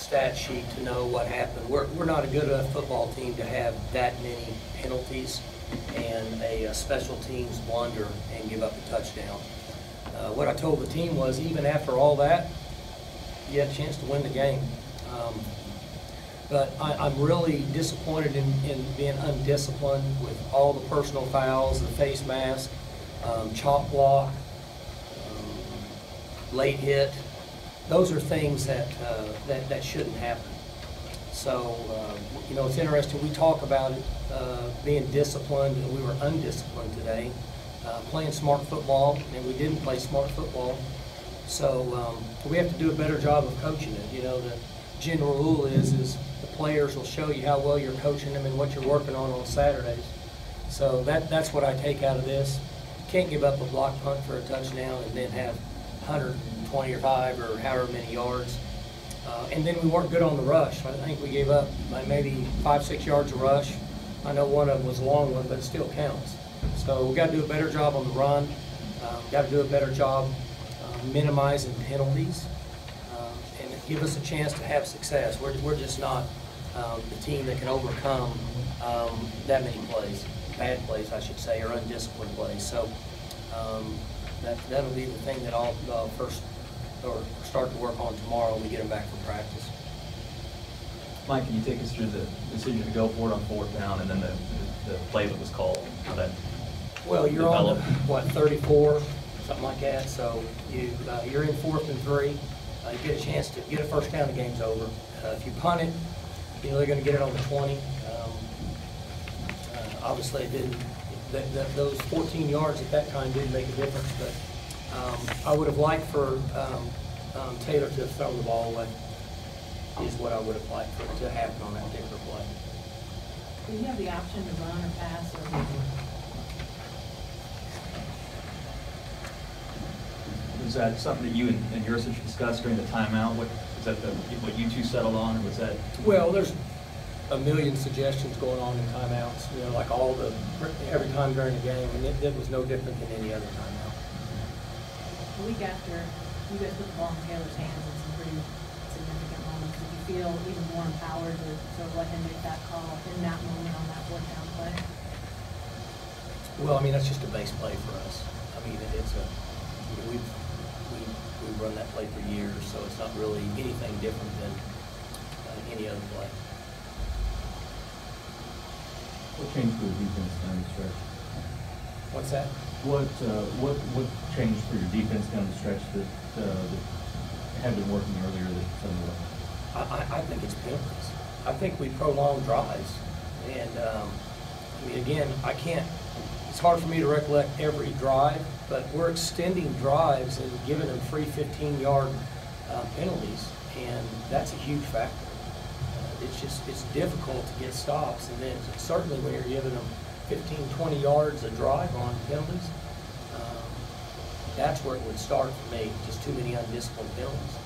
stat sheet to know what happened. We're not a good enough football team to have that many penalties and a special teams blunder and give up a touchdown. What I told the team was, even after all that, you had a chance to win the game. But I'm really disappointed in being undisciplined with all the personal fouls, the face mask, chalk block, late hit. Those are things that shouldn't happen. So, you know, it's interesting. We talk about it being disciplined, and we were undisciplined today, playing smart football, and we didn't play smart football. So we have to do a better job of coaching it. You know, the general rule is the players will show you how well you're coaching them and what you're working on Saturdays. So that's what I take out of this. You can't give up a block punt for a touchdown and then have 125 or however many yards. And then we weren't good on the rush. I think we gave up maybe 5-6 yards of rush. I know one of them was a long one, but it still counts. So we've got to do a better job on the run. Got to do a better job minimizing penalties and give us a chance to have success. We're just not the team that can overcome that many plays, bad plays I should say, or undisciplined plays. So that'll be the thing that I'll first start to work on tomorrow when we get them back from practice. Mike, can you take us through the decision to go for it on 4th down and then the play that was called, how that Well, you're developed? on the, what, 34, something like that. So you're in 4th and 3. You get a chance to get a first down, the game's over. If you punt it, you know they're going to get it on the 20. Obviously, it didn't. Those 14 yards at that time didn't make a difference, but I would have liked for Taylor to have thrown the ball away, is what I would have liked for it to happen on that particular play. Do you have the option to run or pass? Or Was that something that you and your assistant discussed during the timeout? What is that what you two settled on, or was that? Well, there's a million suggestions going on in timeouts. You know, like every time during the game, and it was no different than any other timeout. The week after, you guys put the ball in Taylor's hands in some pretty significant moments. Did you feel even more empowered to sort of let him make that call in that moment on that 4th down play? Well, I mean, that's just a base play for us. I mean, it's a we've run that play for years, so it's not really anything different than any other play. What changed for the defense down the stretch? What's that? What changed for your defense down the stretch that had been working earlier that suddenly wasn't? I think it's penalties. I think we prolonged drives, and I mean, again, I can't. It's hard for me to recollect every drive, but we're extending drives and giving them free 15-yard penalties, and that's a huge factor. It's difficult to get stops, and then certainly when you're giving them 15, 20 yards a drive on penalties, that's where it would start for me. Just too many undisciplined penalties.